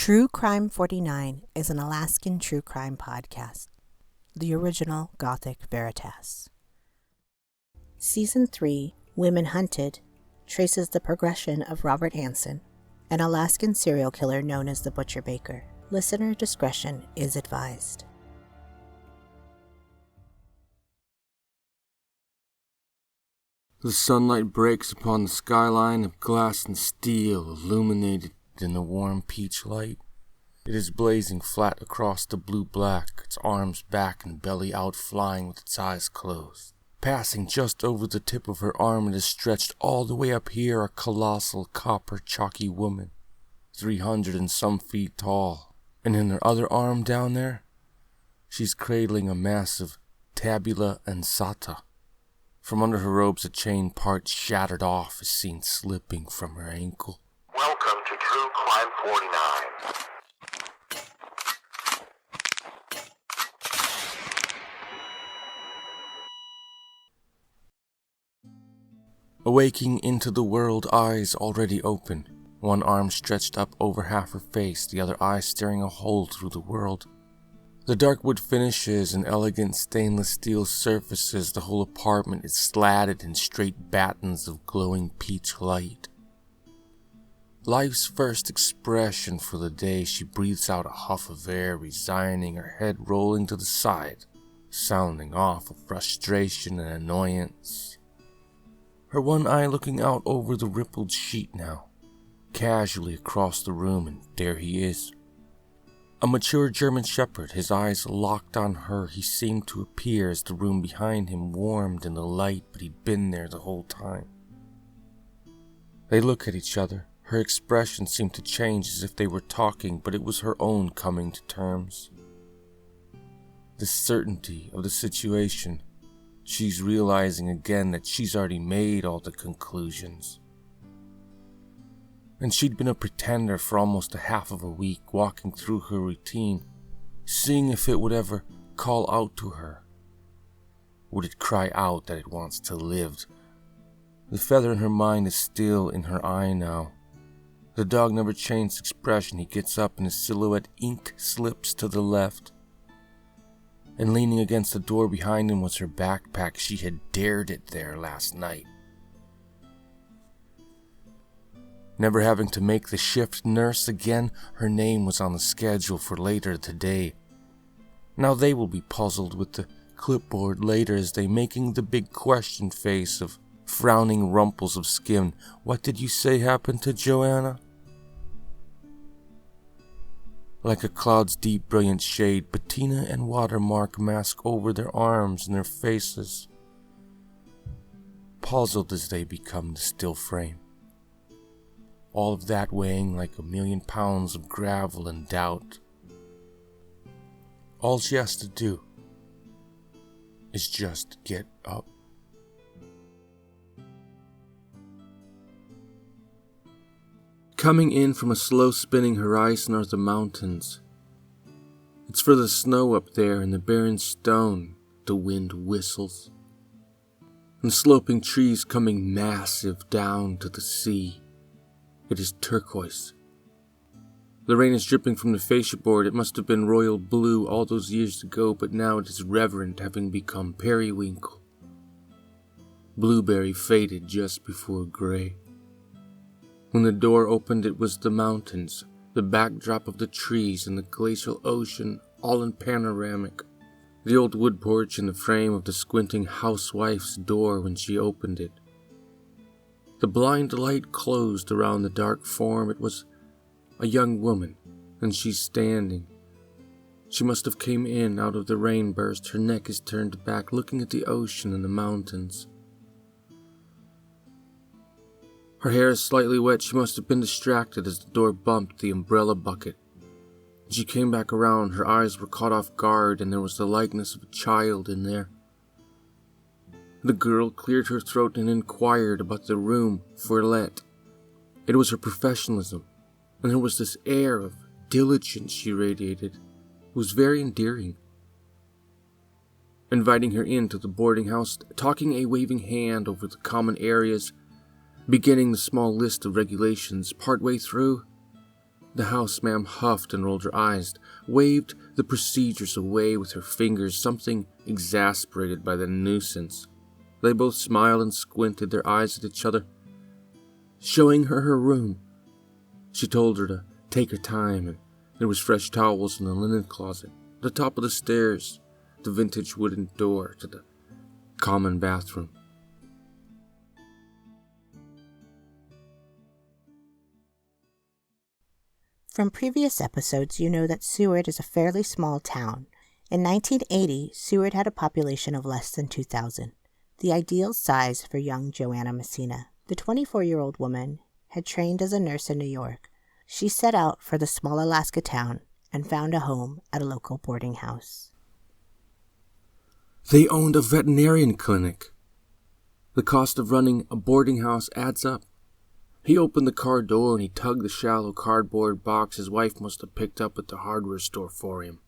True Crime 49 is an Alaskan true crime podcast, the original Gothic Veritas. Season 3, Women Hunted, traces the progression of Robert Hansen, an Alaskan serial killer known as the Butcher Baker. Listener discretion is advised. The sunlight breaks upon the skyline of glass and steel, illuminated in the warm peach light. It is blazing flat across the blue-black, its arms back and belly out, flying with its eyes closed. Passing just over the tip of her arm, it is stretched all the way up here, a colossal copper chalky woman, 300 and some feet tall. And in her other arm down there, she's cradling a massive tabula ansata. From under her robes, a chain part shattered off is seen slipping from her ankle. Welcome to True Crime 49. Awaking into the world, eyes already open. One arm stretched up over half her face, the other eye staring a hole through the world. The dark wood finishes and elegant stainless steel surfaces, the whole apartment is slatted in straight battens of glowing peach light. Life's first expression for the day, she breathes out a huff of air, resigning, her head rolling to the side, sounding off of frustration and annoyance. Her one eye looking out over the rippled sheet now, casually across the room, and there he is. A mature German shepherd, his eyes locked on her, he seemed to appear as the room behind him warmed in the light, but he'd been there the whole time. They look at each other. Her expression seemed to change as if they were talking, but it was her own coming to terms. The certainty of the situation. She's realizing again that she's already made all the conclusions. And she'd been a pretender for almost a half of a week, walking through her routine, seeing if it would ever call out to her. Would it cry out that it wants to live? The feather in her mind is still in her eye now. The dog never changed expression. He gets up and his silhouette ink slips to the left. And leaning against the door behind him was her backpack. She had dared it there last night. Never having to make the shift nurse again, her name was on the schedule for later today. Now they will be puzzled with the clipboard later as they making the big question face of frowning rumples of skin. What did you say happened to Joanna? Like a cloud's deep brilliant shade, patina and watermark mask over their arms and their faces, puzzled as they become the still frame. All of that weighing like 1,000,000 pounds of gravel and doubt. All she has to do is just get up. Coming in from a slow spinning horizon are the mountains. It's for the snow up there and the barren stone the wind whistles. And sloping trees coming massive down to the sea. It is turquoise. The rain is dripping from the fascia board. It must have been royal blue all those years ago, but now it is reverent, having become periwinkle. Blueberry faded just before gray. When the door opened, it was the mountains, the backdrop of the trees and the glacial ocean, all in panoramic. The old wood porch in the frame of the squinting housewife's door when she opened it. The blind light closed around the dark form. It was a young woman, and she's standing. She must have came in out of the rainburst. Her neck is turned back, looking at the ocean and the mountains. Her hair is slightly wet. She must have been distracted as the door bumped the umbrella bucket. She came back around. Her eyes were caught off guard, and there was the likeness of a child in there. The girl cleared her throat and inquired about the room for let. It was her professionalism, and there was this air of diligence she radiated. It was very endearing. Inviting her into the boarding house, talking a waving hand over the common areas, beginning the small list of regulations. Partway through, The housemaid huffed and rolled her eyes, waved the procedures away with her fingers, something exasperated by the nuisance. They both smiled and squinted their eyes at each other. Showing her her room, she told her to take her time, and there was fresh towels in the linen closet, the top of the stairs, the vintage wooden door to the common bathroom. From previous episodes, you know that Seward is a fairly small town. In 1980, Seward had a population of less than 2,000, the ideal size for young Joanna Messina. The 24-year-old woman had trained as a nurse in New York. She set out for the small Alaska town and found a home at a local boarding house. They owned a veterinarian clinic. The cost of running a boarding house adds up. He opened the car door and he tugged the shallow cardboard box his wife must have picked up at the hardware store for him.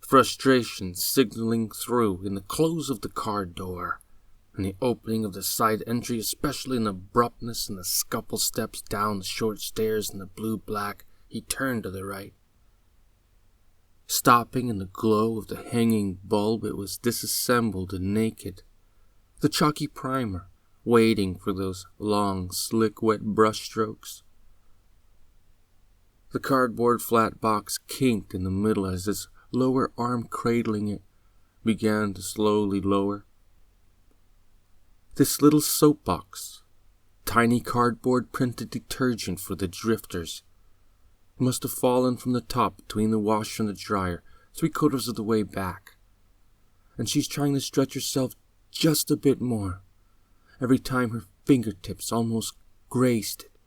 Frustration signaling through in the close of the car door and the opening of the side entry, especially in the abruptness and the scuffle steps down the short stairs in the blue-black. He turned to the right. Stopping in the glow of the hanging bulb, it was disassembled and naked. The chalky primer, waiting for those long, slick, wet brushstrokes. The cardboard flat box kinked in the middle as its lower arm cradling it began to slowly lower. This little soapbox, tiny cardboard printed detergent for the drifters, must have fallen from the top between the washer and the dryer, 3/4 of the way back. And she's trying to stretch herself just a bit more. Every time her fingertips almost grazed it.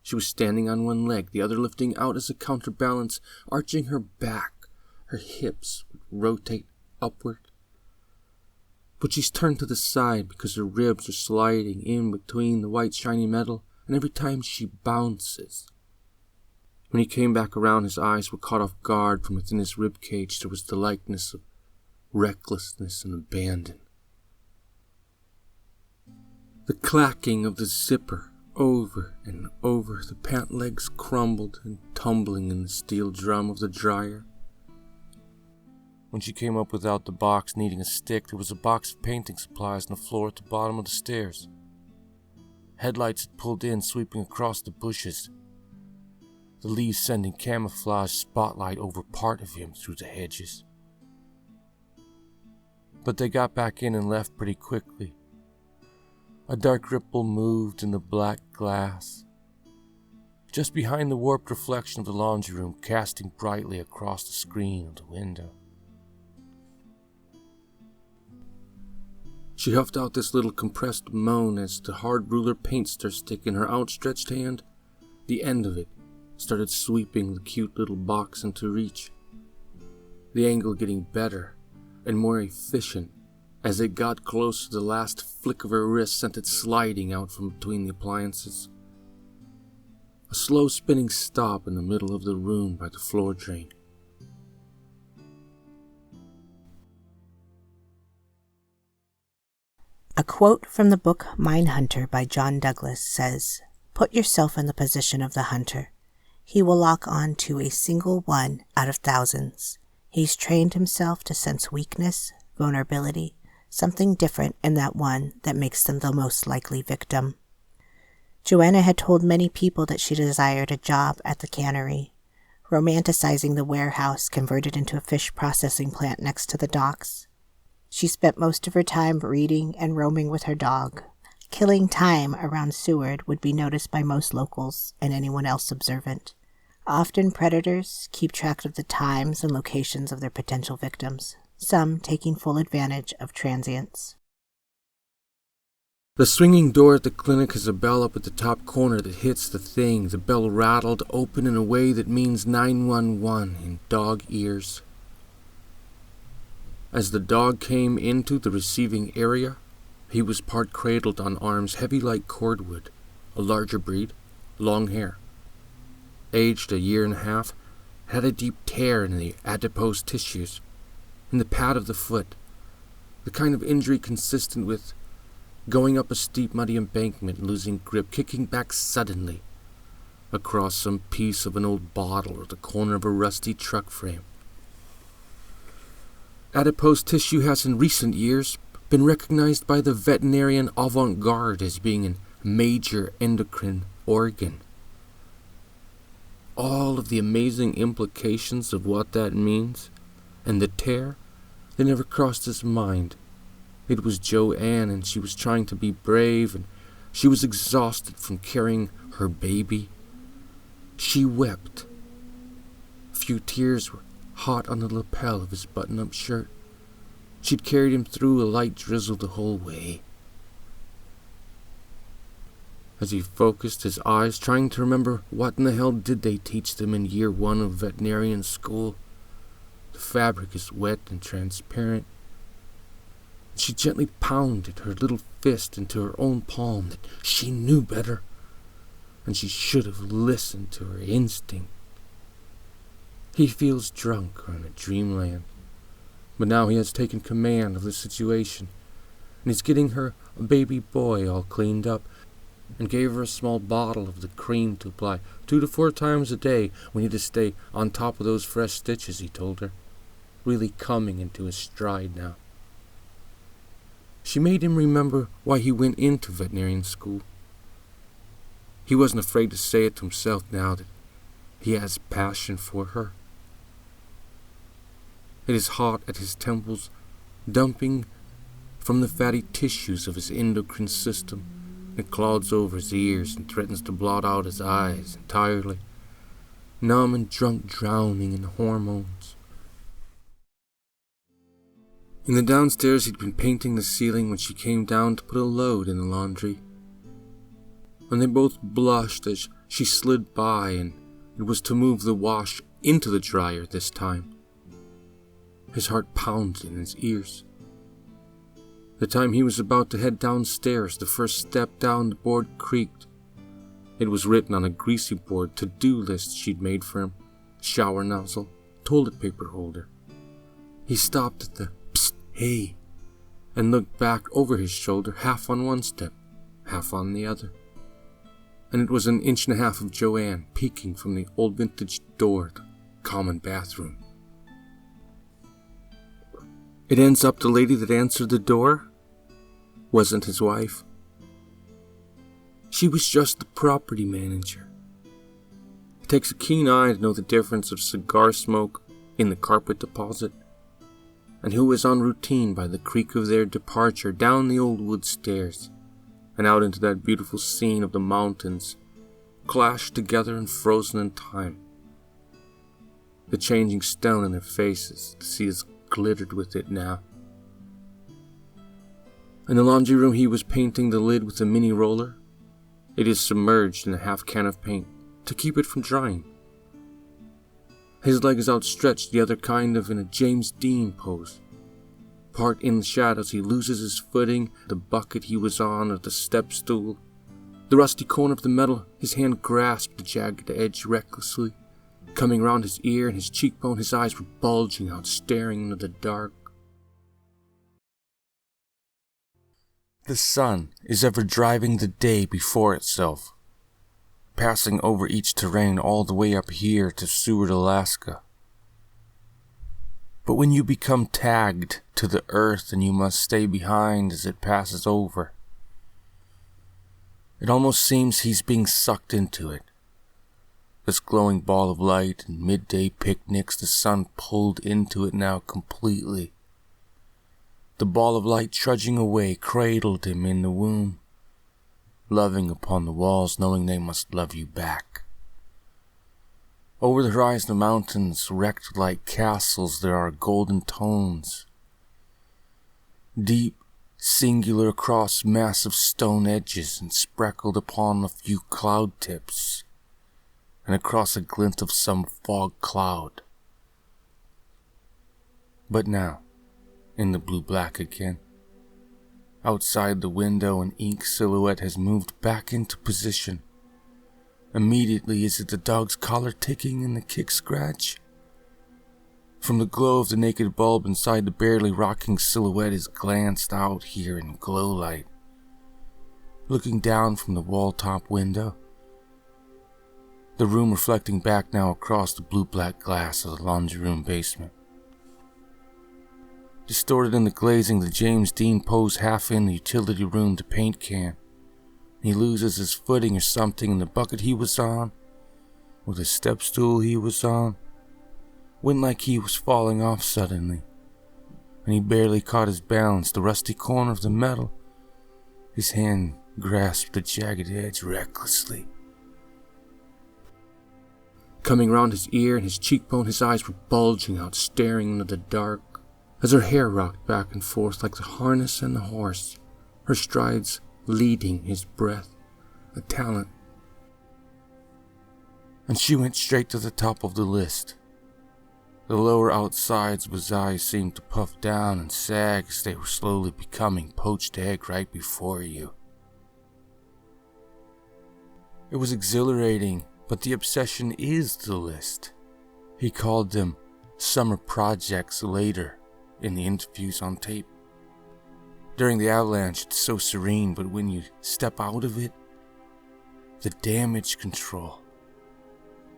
She was standing on one leg, the other lifting out as a counterbalance, arching her back. Her hips would rotate upward. But she's turned to the side because her ribs are sliding in between the white shiny metal, and every time she bounces. When he came back around, his eyes were caught off guard. From within his rib cage there was the likeness of recklessness and abandon. The clacking of the zipper over and over, the pant legs crumbled and tumbling in the steel drum of the dryer. When she came up without the box, needing a stick, there was a box of painting supplies on the floor at the bottom of the stairs. Headlights had pulled in, sweeping across the bushes, the leaves sending camouflage spotlight over part of him through the hedges. But they got back in and left pretty quickly. A dark ripple moved in the black glass, just behind the warped reflection of the laundry room, casting brightly across the screen of the window. She huffed out this little compressed moan as the hard ruler paint stick in her outstretched hand, the end of it, started sweeping the cute little box into reach. The angle getting better and more efficient. As it got close, the last flick of her wrist sent it sliding out from between the appliances. A slow spinning stop in the middle of the room by the floor drain. A quote from the book Mindhunter by John Douglas says, "Put yourself in the position of the hunter. He will lock on to a single one out of thousands. He's trained himself to sense weakness, vulnerability, something different in that one that makes them the most likely victim." Joanna had told many people that she desired a job at the cannery, romanticizing the warehouse converted into a fish processing plant next to the docks. She spent most of her time reading and roaming with her dog. Killing time around Seward would be noticed by most locals and anyone else observant. Often predators keep track of the times and locations of their potential victims, some taking full advantage of transients. The swinging door at the clinic has a bell up at the top corner that hits the thing. The bell rattled open in a way that means 911 in dog ears. As the dog came into the receiving area, he was part cradled on arms heavy like cordwood, a larger breed, long hair. Aged a year and a half, had a deep tear in the adipose tissues, in the pad of the foot, the kind of injury consistent with going up a steep muddy embankment, losing grip, kicking back suddenly. across some piece of an old bottle or the corner of a rusty truck frame. Adipose tissue has in recent years been recognized by the veterinarian avant-garde as being a major endocrine organ. All of the amazing implications of what that means, and the tear, they never crossed his mind. It was Joanne, and she was trying to be brave, and she was exhausted from carrying her baby. She wept. A few tears were hot on the lapel of his button-up shirt. She'd carried him through a light drizzle the whole way. As he focused his eyes, trying to remember what in the hell did they teach them in year 1 of veterinarian school. The fabric is wet and transparent. She gently pounded her little fist into her own palm that she knew better, and she should have listened to her instinct. He feels drunk or in a dreamland, but now he has taken command of the situation, and he's getting her a baby boy all cleaned up, and gave her a small bottle of the cream to apply 2 to 4 times a day. We need to stay on top of those fresh stitches, he told her, really coming into his stride now. She made him remember why he went into veterinarian school. He wasn't afraid to say it to himself now that he has passion for her. It is hot at his temples, dumping from the fatty tissues of his endocrine system. It clods over his ears and threatens to blot out his eyes entirely, numb and drunk, drowning in the hormones. In the downstairs, he'd been painting the ceiling when she came down to put a load in the laundry. And they both blushed as she slid by, and it was to move the wash into the dryer this time. His heart pounded in his ears. The time he was about to head downstairs, the first step down the board creaked. It was written on a greasy board to-do list she'd made for him. Shower nozzle, toilet paper holder. He stopped at the "Psst, hey," and looked back over his shoulder, half on one step, half on the other. And it was 1.5 inches of Joanne peeking from the old vintage door, the common bathroom. It ends up the lady that answered the door wasn't his wife. She was just the property manager. It takes a keen eye to know the difference of cigar smoke in the carpet deposit, and who was on routine by the creak of their departure down the old wood stairs and out into that beautiful scene of the mountains, clashed together and frozen in time. The changing stone in their faces, the sea is glittered with it now. In the laundry room, he was painting the lid with a mini roller. It is submerged in a half can of paint to keep it from drying. His leg is outstretched, the other kind of in a James Dean pose. Part in the shadows, he loses his footing, the bucket he was on, or the step stool. The rusty corner of the metal, his hand grasped the jagged edge recklessly. Coming round his ear and his cheekbone, his eyes were bulging out, staring into the dark. The sun is ever driving the day before itself, passing over each terrain all the way up here to Seward, Alaska. But when you become tagged to the earth and you must stay behind as it passes over, it almost seems he's being sucked into it. This glowing ball of light and midday picnics, the sun pulled into it now completely. The ball of light trudging away cradled him in the womb, loving upon the walls, knowing they must love you back. Over the horizon of mountains, wrecked like castles, there are golden tones. Deep, singular across massive stone edges and speckled upon a few cloud tips, and across a glint of some fog cloud. But now, in the blue-black again, outside the window, an ink silhouette has moved back into position. Immediately, is it the dog's collar ticking and the kick scratch? From the glow of the naked bulb inside the barely rocking silhouette is glanced out here in glow light, looking down from the wall-top window. the room reflecting back now across the blue-black glass of the laundry room basement. Distorted in the glazing, the James Dean posed half in the utility room to paint can. He loses his footing or something, and the bucket he was on, or the step stool he was on, went like he was falling off suddenly, and he barely caught his balance. The rusty corner of the metal, his hand grasped the jagged edge recklessly. Coming round his ear and his cheekbone, his eyes were bulging out, staring into the dark, as her hair rocked back and forth like the harness and the horse, her strides leading his breath, a talent. And she went straight to the top of the list. The lower outsides of his eyes seemed to puff down and sag as they were slowly becoming poached egg right before you. It was exhilarating, but the obsession is the list. He called them summer projects later in the interviews on tape. During the avalanche, it's so serene, but when you step out of it, the damage control.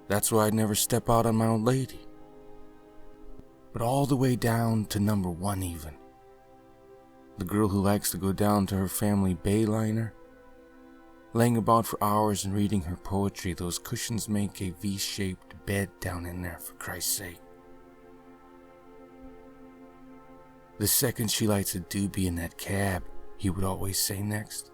That's why I'd never step out on my old lady. But all the way down to number 1 even. The girl who likes to go down to her family bayliner, laying about for hours and reading her poetry. Those cushions make a V-shaped bed down in there, for Christ's sake. The second she lights a doobie in that cab, he would always say next.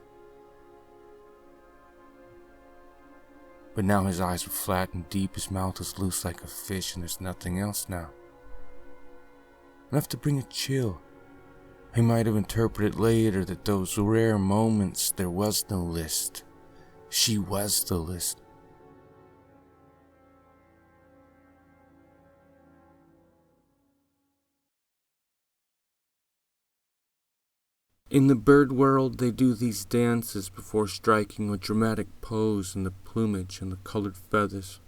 But now his eyes are flat and deep, his mouth is loose like a fish, and there's nothing else now. Enough to bring a chill. He might have interpreted later that those rare moments there was no list. She was the list. In the bird world, they do these dances before striking a dramatic pose in the plumage and the colored feathers.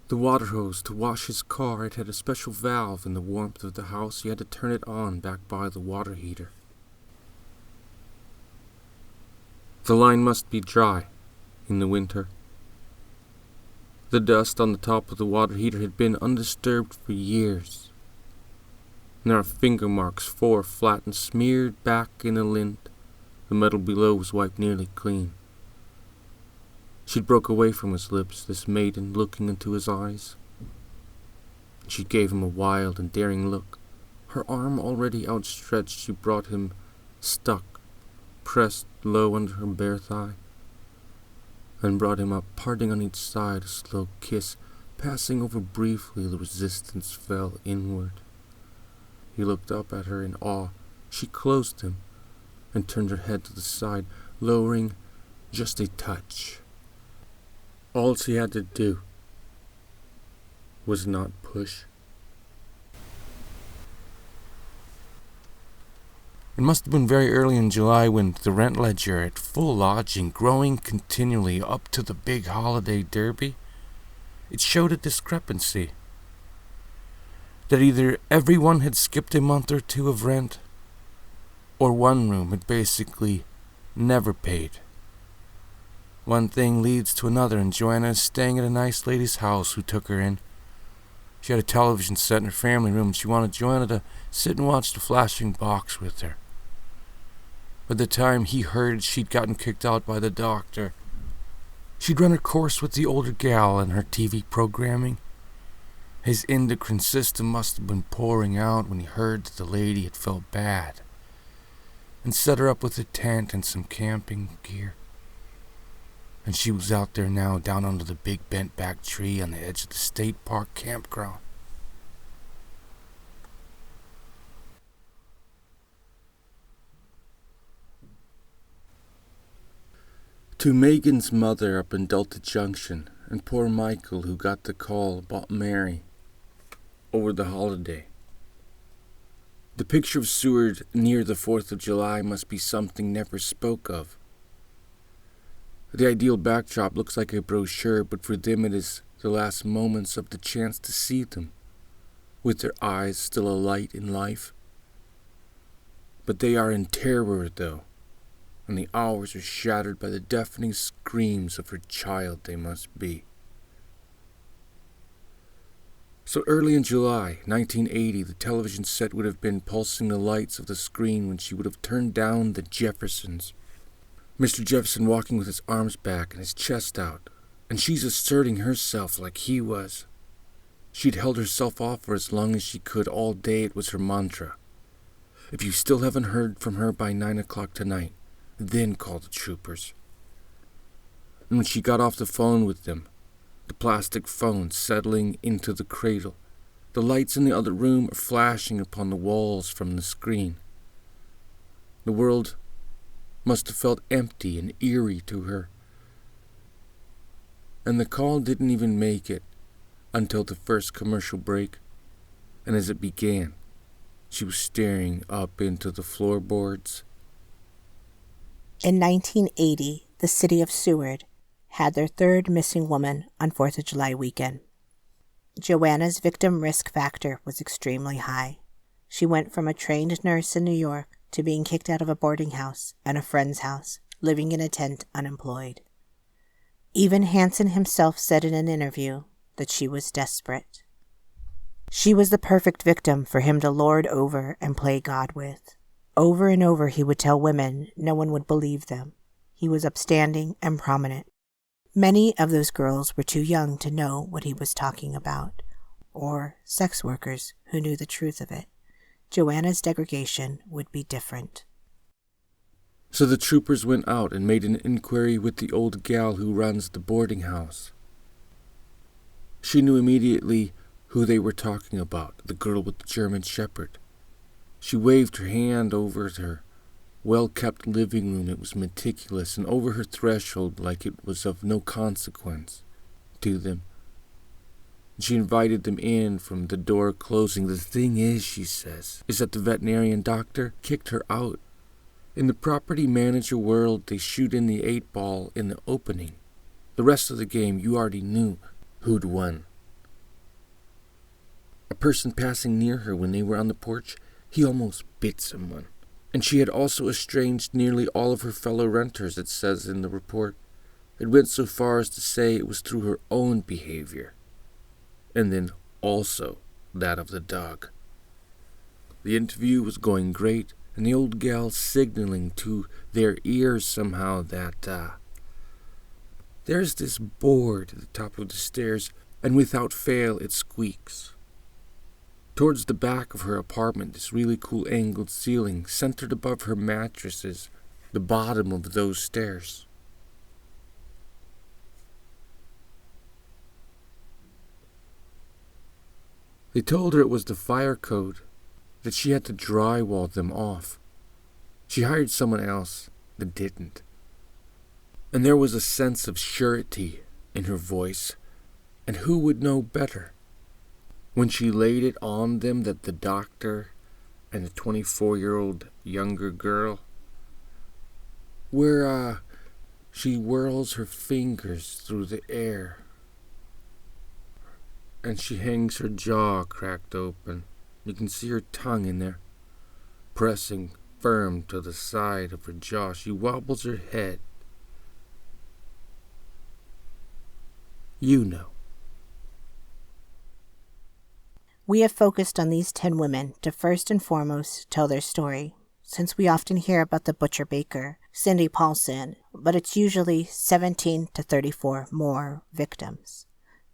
The water hose to wash his car, it had a special valve in the warmth of the house. He had to turn it on back by the water heater. The line must be dry in the winter. The dust on the top of the water heater had been undisturbed for years. And there are finger marks, 4 flat and smeared back in a lint. The metal below was wiped nearly clean. She broke away from his lips, this maiden looking into his eyes. She gave him a wild and daring look. Her arm already outstretched, she brought him stuck, pressed low under her bare thigh, and brought him up, parting on each side, a slow kiss. Passing over briefly, the resistance fell inward. He looked up at her in awe. She closed him and turned her head to the side, lowering just a touch. All she had to do was not push. It must have been very early in July when the rent ledger at full lodging, growing continually up to the big holiday derby, it showed a discrepancy. That either everyone had skipped a month or 2 of rent, or one room had basically never paid. One thing leads to another, and Joanna is staying at a nice lady's house who took her in. She had a television set in her family room, and she wanted Joanna to sit and watch the flashing box with her. By the time he heard she'd gotten kicked out by the doctor, she'd run her course with the older gal and her TV programming. His endocrine system must have been pouring out when he heard that the lady had felt bad, and set her up with a tent and some camping gear. And she was out there now, down under the big bent-back tree on the edge of the state park campground. To Megan's mother up in Delta Junction, and poor Michael who got the call about Mary over the holiday. The picture of Seward near the 4th of July must be something never spoke of. The ideal backdrop looks like a brochure, but for them it is the last moments of the chance to see them, with their eyes still alight in life. But they are in terror, though, and the hours are shattered by the deafening screams of her child they must be. So early in July 1980, the television set would have been pulsing the lights of the screen when she would have turned down the Jeffersons. Mr. Jefferson walking with his arms back and his chest out, and she's asserting herself like he was. She'd held herself off for as long as she could all day. It was her mantra. If you still haven't heard from her by 9 o'clock tonight, then call the troopers. And when she got off the phone with them, the plastic phone settling into the cradle, the lights in the other room are flashing upon the walls from the screen. The world must have felt empty and eerie to her. And the call didn't even make it until the first commercial break, and as it began, she was staring up into the floorboards. In 1980, the city of Seward had their third missing woman on 4th of July weekend. Joanna's victim risk factor was extremely high. She went from a trained nurse in New York to being kicked out of a boarding house and a friend's house, living in a tent unemployed. Even Hansen himself said in an interview that she was desperate. She was the perfect victim for him to lord over and play God with. Over and over he would tell women no one would believe them. He was upstanding and prominent. Many of those girls were too young to know what he was talking about, or sex workers who knew the truth of it. Joanna's degradation would be different. So the troopers went out and made an inquiry with the old gal who runs the boarding house. She knew immediately who they were talking about, the girl with the German Shepherd. She waved her hand over her well-kept living room. It was meticulous, and over her threshold like it was of no consequence to them. She invited them in from the door closing. The thing is, she says, is that the veterinarian doctor kicked her out. In the property manager world, they shoot in the 8-ball in the opening. The rest of the game, you already knew who'd won. A person passing near her when they were on the porch, he almost bit someone. And she had also estranged nearly all of her fellow renters, it says in the report. It went so far as to say it was through her own behavior. And then also that of the dog. The interview was going great, and the old gal signaling to their ears somehow that, there's this board at the top of the stairs, and without fail it squeaks. Towards the back of her apartment, this really cool angled ceiling centered above her mattresses, the bottom of those stairs. They told her it was the fire code, that she had to drywall them off. She hired someone else that didn't. And there was a sense of surety in her voice, and who would know better? When she laid it on them that the doctor and the 24-year-old younger girl, where she whirls her fingers through the air, and she hangs her jaw cracked open. You can see her tongue in there, pressing firm to the side of her jaw. She wobbles her head. You know. We have focused on these 10 women to first and foremost tell their story, since we often hear about the butcher baker, Cindy Paulson, but it's usually 17 to 34 more victims.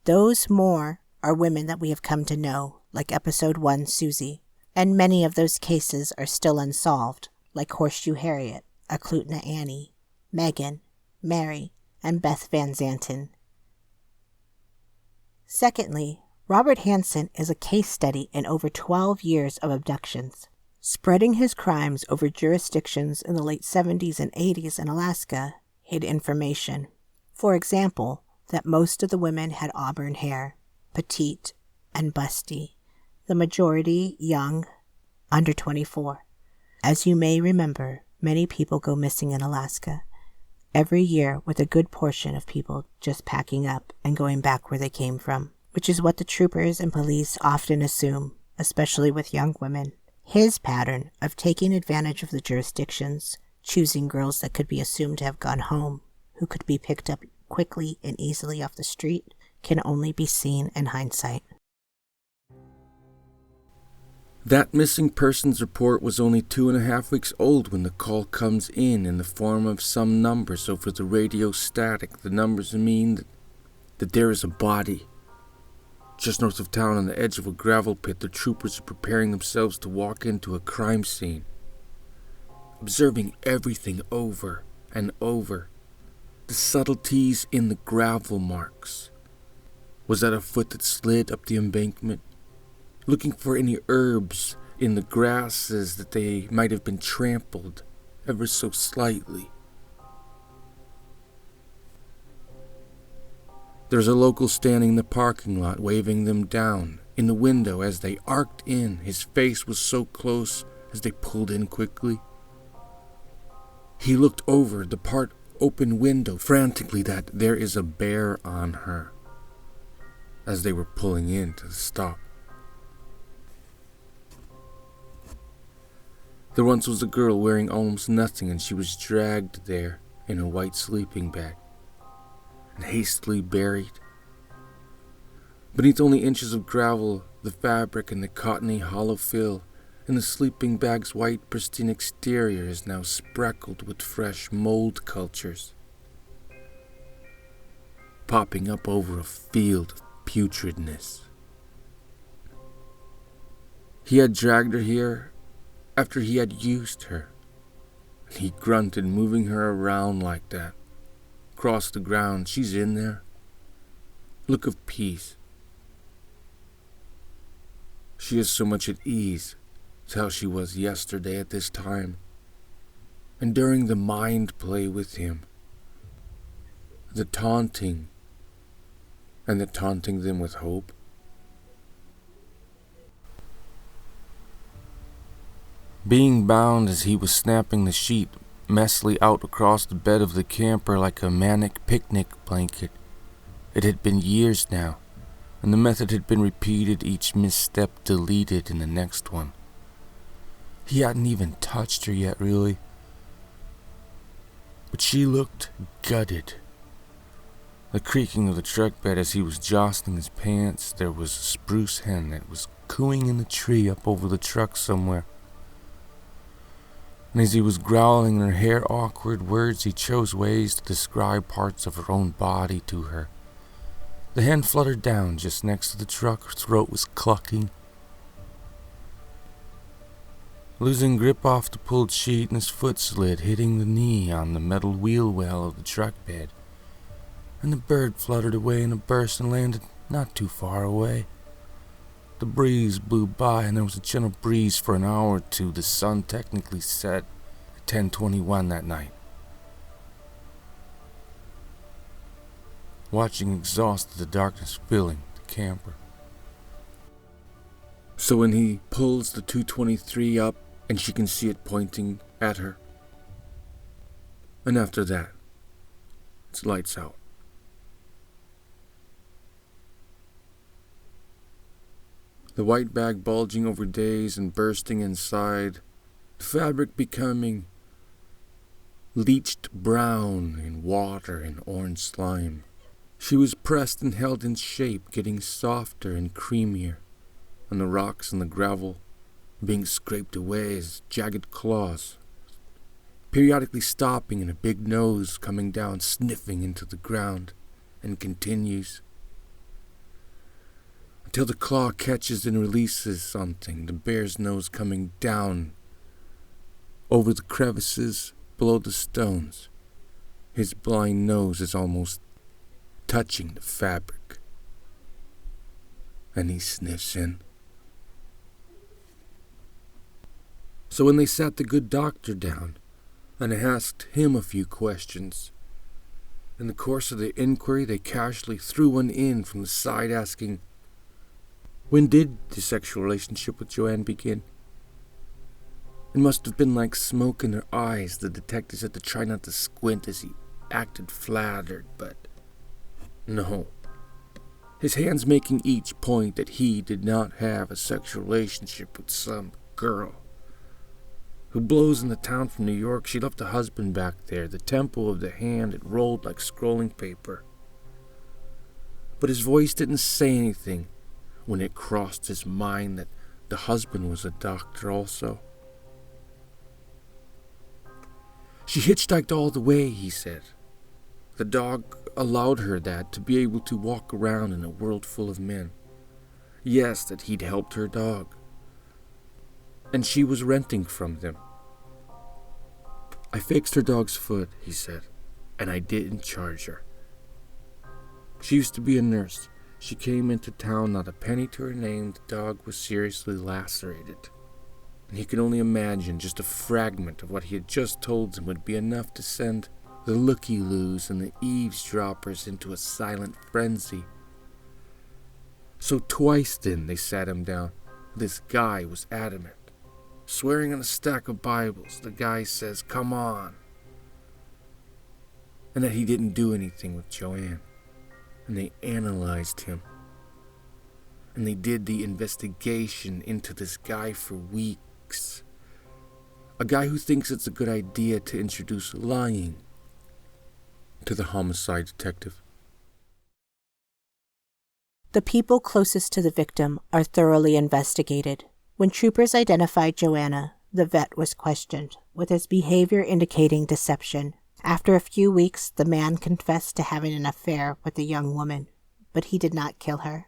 Those more are women that we have come to know, like episode 1 Susie, and many of those cases are still unsolved, like Horseshoe Harriet, Aklutna Annie, Megan, Mary, and Beth Van Zanten. Secondly, Robert Hansen is a case study in over 12 years of abductions. Spreading his crimes over jurisdictions in the late 70s and 80s in Alaska hid information. For example, that most of the women had auburn hair, petite, and busty, the majority young, under 24. As you may remember, many people go missing in Alaska every year, with a good portion of people just packing up and going back where they came from, which is what the troopers and police often assume, especially with young women. His pattern of taking advantage of the jurisdictions choosing girls that could be assumed to have gone home, who could be picked up quickly and easily off the street, can only be seen in hindsight. That missing persons report was only 2.5 weeks old when the call comes in the form of some numbers over the radio static. The numbers mean that there is a body. Just north of town on the edge of a gravel pit, the troopers are preparing themselves to walk into a crime scene. Observing everything over and over. The subtleties in the gravel marks. Was that a foot that slid up the embankment? Looking for any herbs in the grasses that they might have been trampled ever so slightly. There's a local standing in the parking lot waving them down. In the window as they arced in, his face was so close as they pulled in quickly. He looked over the part open window frantically that there is a bear on her as they were pulling in to the stop. There once was a girl wearing almost nothing, and she was dragged there in a white sleeping bag and hastily buried. Beneath only inches of gravel, the fabric and the cottony hollow fill in the sleeping bag's white pristine exterior is now speckled with fresh mold cultures, popping up over a field of putridness. He had dragged her here after he had used her. He grunted, moving her around like that. Across the ground, she's in there. Look of peace. She is so much at ease. It's how she was yesterday at this time. And during the mind play with him. The taunting. And the taunting them with hope. Being bound as he was snapping the sheet messily out across the bed of the camper like a manic picnic blanket. It had been years now, and the method had been repeated, each misstep deleted in the next one. He hadn't even touched her yet, really. But she looked gutted. The creaking of the truck bed as he was jostling his pants, there was a spruce hen that was cooing in the tree up over the truck somewhere. And as he was growling in her hair awkward words, he chose ways to describe parts of her own body to her. The hen fluttered down just next to the truck, her throat was clucking. Losing grip off the pulled sheet, and his foot slid, hitting the knee on the metal wheel well of the truck bed. And the bird fluttered away in a burst and landed not too far away. The breeze blew by, and there was a gentle breeze for an hour or two. The sun technically set at 10:21 that night. Watching exhausted, the darkness filling the camper. So when he pulls the 223 up, and she can see it pointing at her. And after that, it's lights out. The white bag bulging over days and bursting inside, the fabric becoming leached brown in water and orange slime. She was pressed and held in shape, getting softer and creamier, and the rocks and the gravel being scraped away as jagged claws, periodically stopping and a big nose coming down, sniffing into the ground, and continues until the claw catches and releases something, the bear's nose coming down over the crevices below the stones. His blind nose is almost touching the fabric, and he sniffs in. So when they sat the good doctor down, and I asked him a few questions, in the course of the inquiry they casually threw one in from the side asking, "When did the sexual relationship with Joanne begin?" It must have been like smoke in her eyes. The detectives had to try not to squint as he acted flattered, but no. His hands making each point that he did not have a sexual relationship with some girl. who blows in the town from New York. She left a husband back there, the tempo of the hand it rolled like scrolling paper. But his voice didn't say anything when it crossed his mind that the husband was a doctor also. She hitchhiked all the way, he said. The dog allowed her that, to be able to walk around in a world full of men. Yes, that he'd helped her dog. And she was renting from them. I fixed her dog's foot, he said, and I didn't charge her. She used to be a nurse. She came into town, not a penny to her name. The dog was seriously lacerated. And he could only imagine just a fragment of what he had just told him would be enough to send the looky-loos and the eavesdroppers into a silent frenzy. So twice then they sat him down. This guy was adamant. Swearing on a stack of Bibles, the guy says, "Come on." And that he didn't do anything with Joanne. And they analyzed him. And they did the investigation into this guy for weeks. A guy who thinks it's a good idea to introduce lying to the homicide detective. The people closest to the victim are thoroughly investigated. When troopers identified Joanna, the vet was questioned, with his behavior indicating deception. After a few weeks, the man confessed to having an affair with a young woman, but he did not kill her.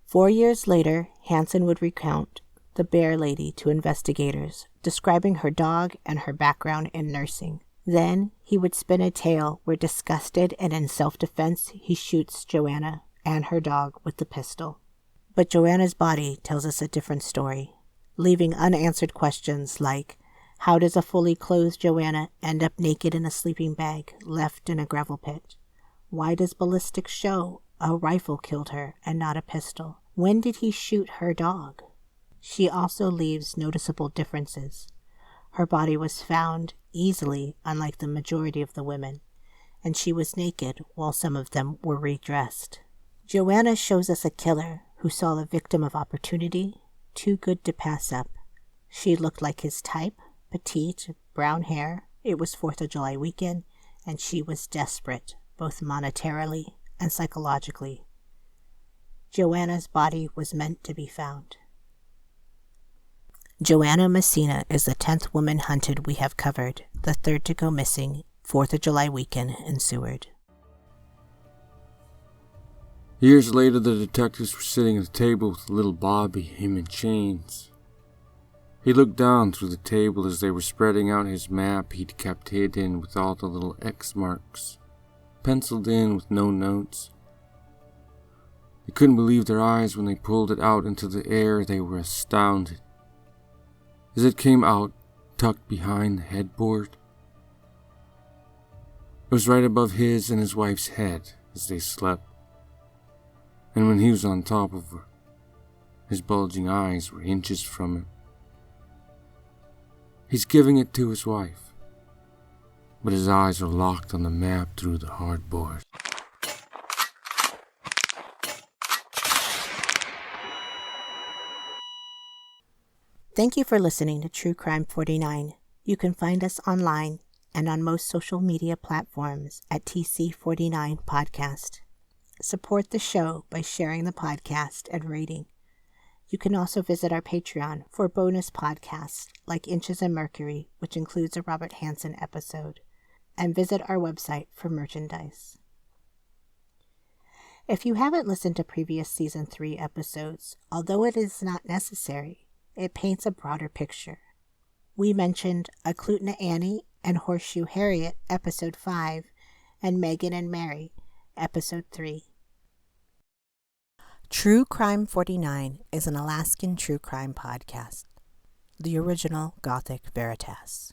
4 years later, Hansen would recount the bear lady to investigators, describing her dog and her background in nursing. Then he would spin a tale where, disgusted and in self-defense, he shoots Joanna and her dog with the pistol. But Joanna's body tells us a different story, leaving unanswered questions like, how does a fully clothed Joanna end up naked in a sleeping bag left in a gravel pit? Why does ballistics show a rifle killed her and not a pistol? When did he shoot her dog? She also leaves noticeable differences. Her body was found easily, unlike the majority of the women, and she was naked while some of them were redressed. Joanna shows us a killer who saw the victim of opportunity, too good to pass up. She looked like his type, petite, brown hair. It was 4th of July weekend, and she was desperate, both monetarily and psychologically. Joanna's body was meant to be found. Joanna Messina is the 10th woman hunted we have covered, the 3rd to go missing, 4th of July weekend in Seward. Years later, the detectives were sitting at the table with little Bobby, him in chains. He looked down through the table as they were spreading out his map he'd kept hidden with all the little X marks, penciled in with no notes. They couldn't believe their eyes when they pulled it out into the air. They were astounded. As it came out, tucked behind the headboard, it was right above his and his wife's head as they slept. And when he was on top of her, his bulging eyes were inches from it. He's giving it to his wife, but his eyes are locked on the map through the hardboard. Thank you for listening to True Crime 49. You can find us online and on most social media platforms at TC49 Podcast. Support the show by sharing the podcast and rating. You can also visit our Patreon for bonus podcasts like Inches of Mercury, which includes a Robert Hansen episode, and visit our website for merchandise. If you haven't listened to previous Season 3 episodes, although it is not necessary, it paints a broader picture. We mentioned Acclutna Annie and Horseshoe Harriet, Episode 5, and Megan and Mary, Episode 3. True Crime 49 is an Alaskan true crime podcast, the original Gothic Veritas.